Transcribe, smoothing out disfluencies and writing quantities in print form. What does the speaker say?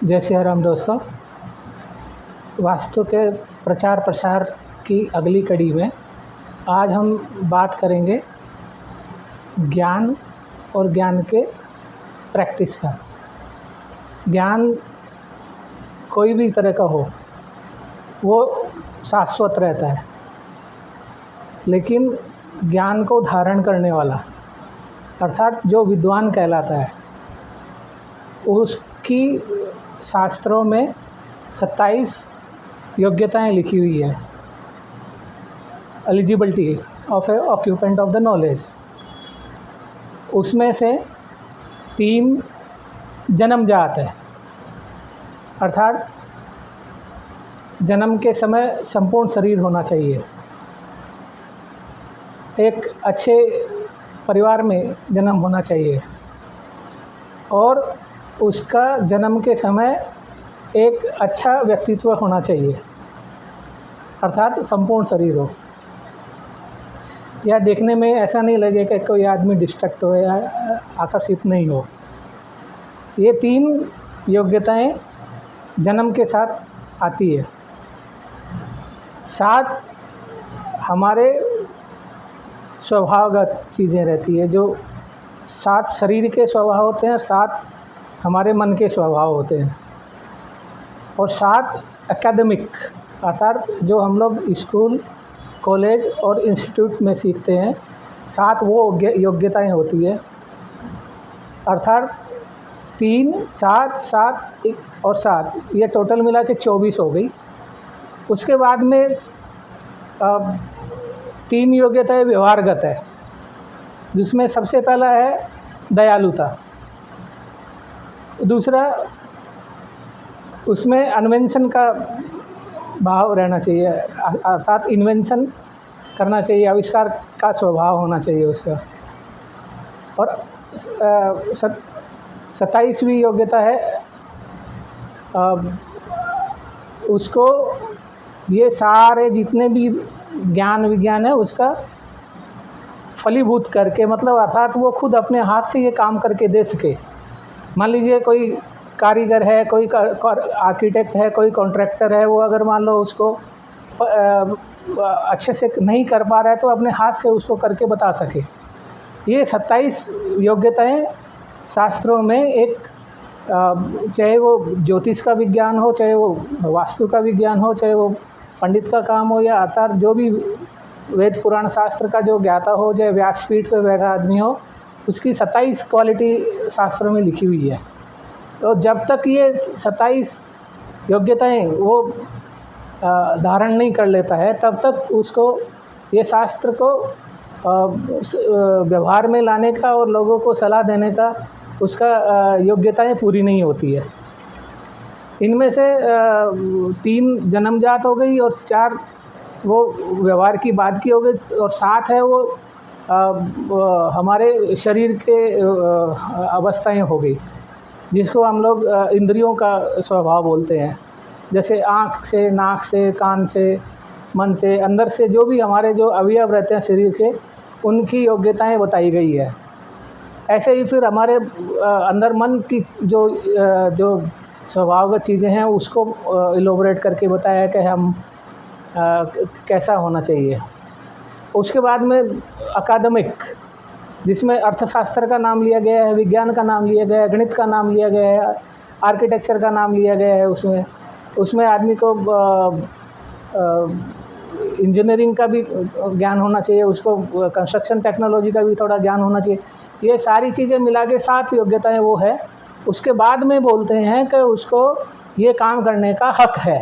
जय श्री राम दोस्तों। वास्तु के प्रचार प्रसार की अगली कड़ी में आज हम बात करेंगे ज्ञान और ज्ञान के प्रैक्टिस का। ज्ञान कोई भी तरह का हो वो शाश्वत रहता है, लेकिन ज्ञान को धारण करने वाला अर्थात जो विद्वान कहलाता है उसकी शास्त्रों में 27 योग्यताएं लिखी हुई है। Eligibility of A occupant of the knowledge, उसमें से 3 जन्मजात है, अर्थात जन्म के समय संपूर्ण शरीर होना चाहिए। एक अच्छे परिवार में जन्म होना चाहिए और उसका जन्म के समय एक अच्छा व्यक्तित्व होना चाहिए, अर्थात संपूर्ण शरीर हो। यह देखने में ऐसा नहीं लगे कि कोई आदमी डिस्ट्रैक्ट हो या आकर्षित नहीं हो। ये 3 योग्यताएं जन्म के साथ आती है। 7 हमारे स्वभावगत चीज़ें रहती है, जो 7 शरीर के स्वभाव होते हैं और 7 हमारे मन के स्वभाव होते हैं, और 7 एकेडमिक अर्थात जो हम लोग स्कूल कॉलेज और इंस्टीट्यूट में सीखते हैं, 7 वो योग्यताएं होती है, अर्थात 3, 7, 7 और 7 ये टोटल मिला के 24 हो गई। उसके बाद में 3 योग्यताएं व्यवहारगत है, जिसमें सबसे पहला है दयालुता। दूसरा, उसमें इन्वेंशन का भाव रहना चाहिए, अर्थात इन्वेंशन करना चाहिए, आविष्कार का स्वभाव होना चाहिए उसका। और 27वीं योग्यता है उसको ये सारे जितने भी ज्ञान विज्ञान है उसका फलीभूत करके, मतलब अर्थात वो खुद अपने हाथ से ये काम करके दे सके। मान लीजिए कोई कारीगर है, कोई आर्किटेक्ट है, कोई कॉन्ट्रैक्टर है, वो अगर मान लो उसको अच्छे से नहीं कर पा रहा है तो अपने हाथ से उसको करके बता सके। ये 27 योग्यताएं शास्त्रों में एक चाहे वो ज्योतिष का विज्ञान हो, चाहे वो वास्तु का विज्ञान हो, चाहे वो पंडित का काम हो, या अर्थात जो भी वेद पुराण शास्त्र का जो ज्ञाता हो, चाहे व्यासपीठ पे बैठा आदमी हो, उसकी 27 क्वालिटी शास्त्रों में लिखी हुई है। तो जब तक ये 27 योग्यताएं वो धारण नहीं कर लेता है, तब तक उसको ये शास्त्र को व्यवहार में लाने का और लोगों को सलाह देने का उसका योग्यताएं पूरी नहीं होती है। इनमें से 3 जन्मजात हो गई और 4 वो व्यवहार की बात की हो गई, और 7 है वो हमारे शरीर के अवस्थाएं हो गई, जिसको हम लोग इंद्रियों का स्वभाव बोलते हैं। जैसे आँख से, नाक से, कान से, मन से, अंदर से जो भी हमारे जो अवयव रहते हैं शरीर के, उनकी योग्यताएं बताई गई है। ऐसे ही फिर हमारे अंदर मन की जो स्वभावगत चीज़ें हैं उसको इलोबरेट करके बताया कि हम कैसा होना चाहिए। उसके बाद में अकादमिक, जिसमें अर्थशास्त्र का नाम लिया गया है, विज्ञान का नाम लिया गया है, गणित का नाम लिया गया है, आर्किटेक्चर का नाम लिया गया है। उसमें आदमी को इंजीनियरिंग का भी ज्ञान होना चाहिए, उसको कंस्ट्रक्शन टेक्नोलॉजी का भी थोड़ा ज्ञान होना चाहिए। ये सारी चीज़ें मिला के 7 योग्यताएं वो है। उसके बाद में बोलते हैं कि उसको ये काम करने का हक है।